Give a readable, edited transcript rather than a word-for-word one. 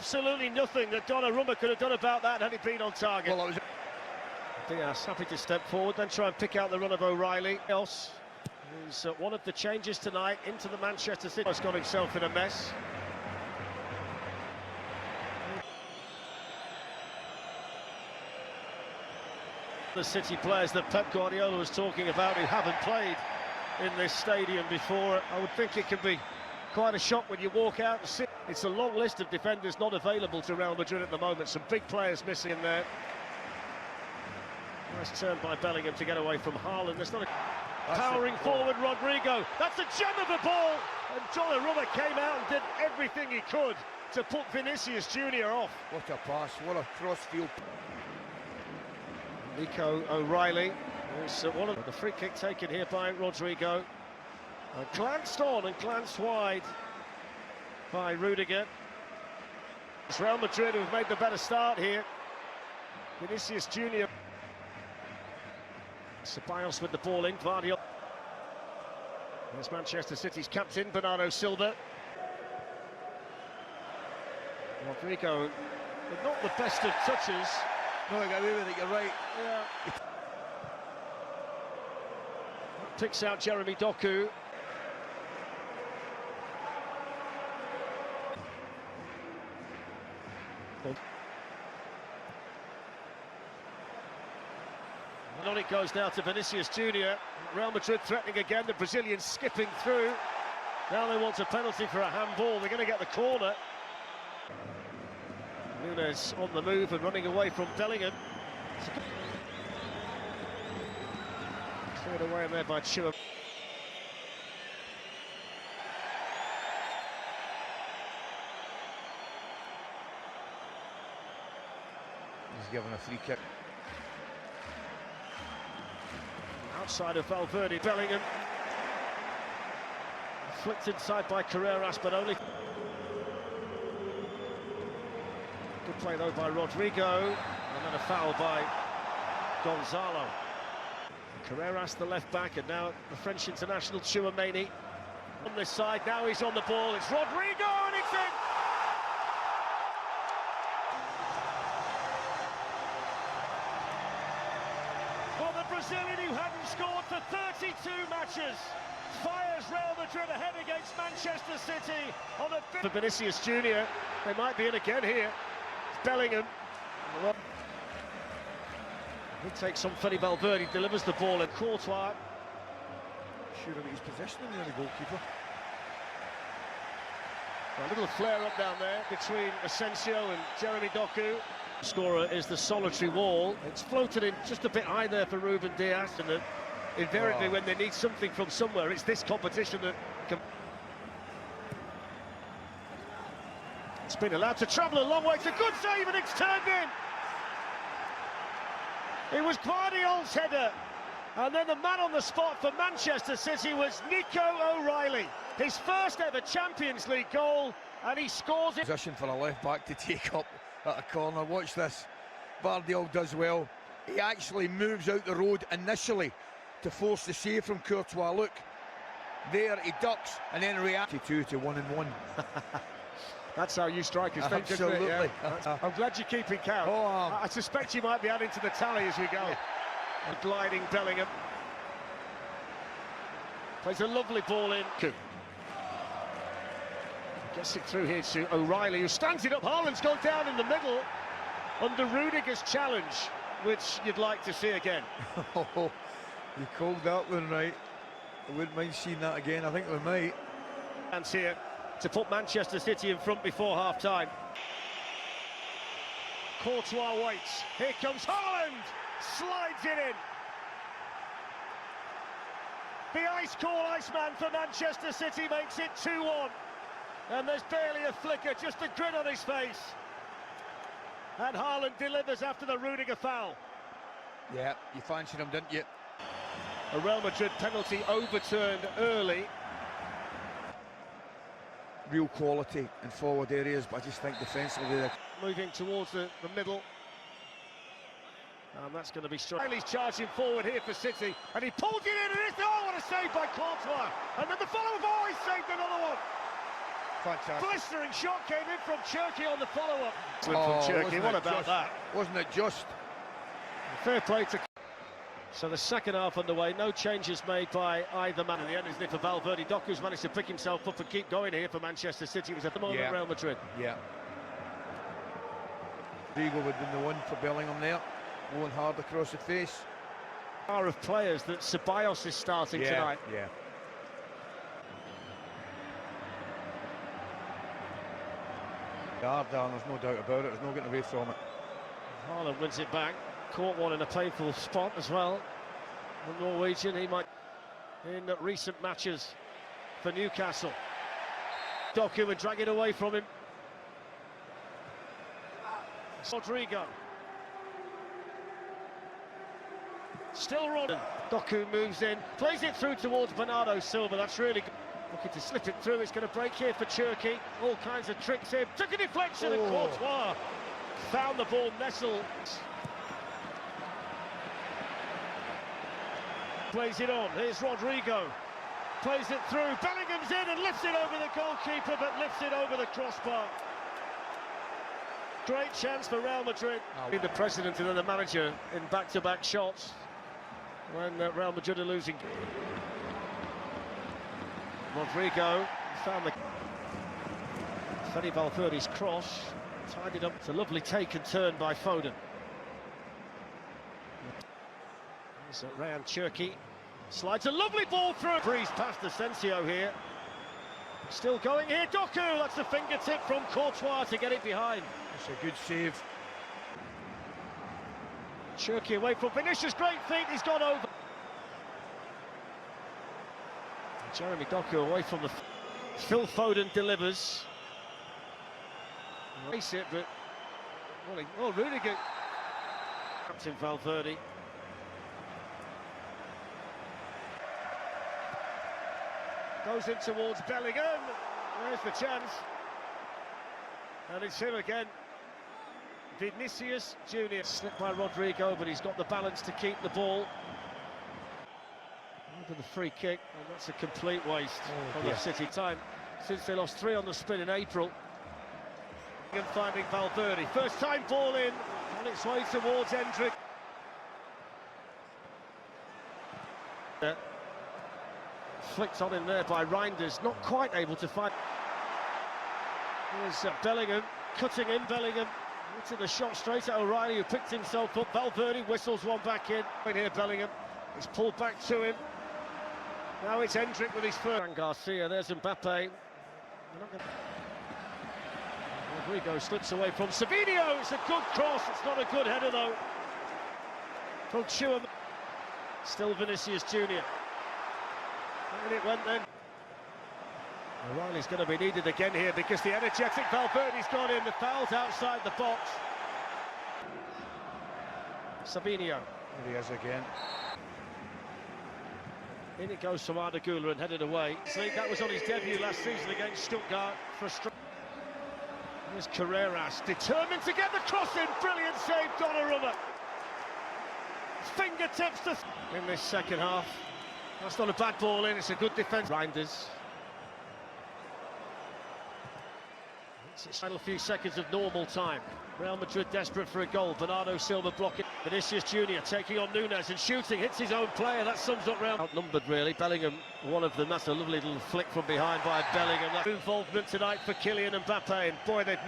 absolutely nothing that Donnarumma could have done about that had he been on target. Well, Diaz happy to step forward, then try and pick out the run of O'Reilly. Else, who's one of the changes tonight into the Manchester City. Has got himself in a mess. The City players that Pep Guardiola was talking about who haven't played in this stadium before, I would think it can be quite a shock when you walk out and see. It's a long list of defenders not available to Real Madrid at the moment. Some big players missing in there. Nice turn by Bellingham to get away from Haaland. There's not a powering forward Rodrigo. That's a gem of a ball. And Donnarumma came out and did everything he could to put Vinicius Junior off. What a pass, what a cross-field. Nico O'Reilly. There's one of the free kick taken here by Rodrigo. Glanced on and glanced wide by Rudiger. It's Real Madrid who have made the better start here. Vinicius Junior. Ceballos with the ball in, Guardiola. There's Manchester City's captain, Bernardo Silva. Rodrigo, but not the best of touches. No, I got away with it, you're right. Yeah. Picks out Jeremy Doku. And on it goes now to Vinicius Junior. Real Madrid threatening again, the Brazilians skipping through. Now they want a penalty for a handball. They're going to get the corner. Nunes on the move and running away from Bellingham. Cleared away in there by Chua. He's given a free kick. Outside of Valverde, Bellingham. Flicked inside by Carreras, but only... Good play though by Rodrigo, and then a foul by Gonzalo. Carreras, the left back, and now the French international Chouameni on this side. Now he's on the ball. It's Rodrigo, and it's in. Well, the Brazilian who hadn't scored for 32 matches fires Real Madrid ahead against Manchester City on a bit. For Vinicius Junior, they might be in again here. Bellingham. He takes on Fede Valverde, delivers the ball, and Courtois. Sure of his possession in the goalkeeper. A little flare up down there between Asensio and Jeremy Doku. Scorer is the solitary wall. It's floated in just a bit high there for Ruben Diaz, and invariably when they need something from somewhere, it's this competition that can... It's been allowed to travel a long way. It's a good save and it's turned in. It was Guardiola's header. And then the man on the spot for Manchester City was Nico O'Reilly. His first ever Champions League goal, and he scores it. Position for a left back to take up at a corner. Watch this. Guardiola does well. He actually moves out the road initially to force the save from Courtois. Look, there he ducks and then reacts. 2 to 1-1. That's how you strikers think, isn't it? Yeah. I'm glad you're keeping count. I suspect you might be adding to the tally as we go. Yeah. Gliding Bellingham. Plays a lovely ball in. Gets it through here to O'Reilly, who stands it up. Haaland's gone down in the middle under Rudiger's challenge, which you'd like to see again. Oh, you called that one right. I wouldn't mind seeing that again. I think we might. And here to put Manchester City in front before half-time. Courtois waits. Here comes Haaland. Slides it in. The ice-cold Iceman for Manchester City makes it 2-1. And there's barely a flicker, just a grin on his face. And Haaland delivers after the Rudiger foul. Yeah, you fancied him, didn't you? A Real Madrid penalty overturned early. Real quality in forward areas, but I just think defensively they're moving towards the middle. And that's going to be strong. He's charging forward here for City, and he pulls it in, and it's, oh, what a save by Courtois! And then the follow-up, oh, he saved another one! Fantastic. Blistering shot came in from Cherky on the follow-up. From Oh, Cherky, what about that? Wasn't it just? Fair play to... So the second half underway, no changes made by either man. In the end, isn't it, for Valverde? Doku's managed to pick himself up and keep going here for Manchester City. He was at the moment Real Madrid. Yeah. Rigo would have been the one for Bellingham there, going hard across the face. Of players that Ceballos is starting tonight. Yeah. Hard down, there's no doubt about it. There's no getting away from it. Haaland wins it back. Caught one in a painful spot as well. The Norwegian, he might in recent matches for Newcastle. Doku would drag it away from him. Rodrigo. Still Rodden. Doku moves in, plays it through towards Bernardo Silva. That's really good. Looking to slip it through. It's going to break here for Cherky. All kinds of tricks here. Took a deflection and Courtois found the ball nestled. Plays it on. Here's Rodrigo. Plays it through. Bellingham's in and lifts it over the goalkeeper, but lifts it over the crossbar. Great chance for Real Madrid. The president and then the manager in back-to-back shots when Real Madrid are losing. Rodrigo found the Fede Valverde's cross, tied it up. It's a lovely take and turn by Foden. There's Ryan Cherky, slides a lovely ball through. Breeze past Asensio here. Still going here, Doku, that's a fingertip from Courtois to get it behind. It's a good save. Cherky away from Vinicius, great feet, he's gone over. Jeremy Doku away from the... Phil Foden delivers. Race it, but... Oh, really good. Captain Valverde. Goes in towards Bellingham. There's the chance. And it's him again. Vinicius Junior. Slipped by Rodrigo, but he's got the balance to keep the ball. Over the free kick, and that's a complete waste from the City time, since they lost 3 on the spin in April. And finding Valverde. First time ball in, on its way towards Endrick. Flicked on in there by Reinders, not quite able to find. Here's Bellingham, cutting in Bellingham. Into the shot straight at O'Reilly, who picked himself up. Valverde whistles one back in. Right here, Bellingham. It's pulled back to him. Now it's Endrick with his first. And Garcia, there's Mbappe. Rodrigo slips away from Savinio. It's a good cross. It's not a good header though. From Chua. Still Vinicius Junior. And it went then. O'Reilly's going to be needed again here because the energetic Valverde's gone in. The foul's outside the box. Savinio. There he is again. In it goes from Ardagula and headed away. That was on his debut last season against Stuttgart. Here's Carreras, determined to get the cross in. Brilliant save, Donnarumma. Fingertips to... in this second half. That's not a bad ball in, it's a good defence. Reinders. It's final few seconds of normal time. Real Madrid desperate for a goal. Bernardo Silva blocking. Vinicius Junior taking on Nunes and shooting. Hits his own player. That sums up Real. Outnumbered really. Bellingham, one of them. That's a lovely little flick from behind by Bellingham. That involvement tonight for Kylian Mbappe. And boy, they've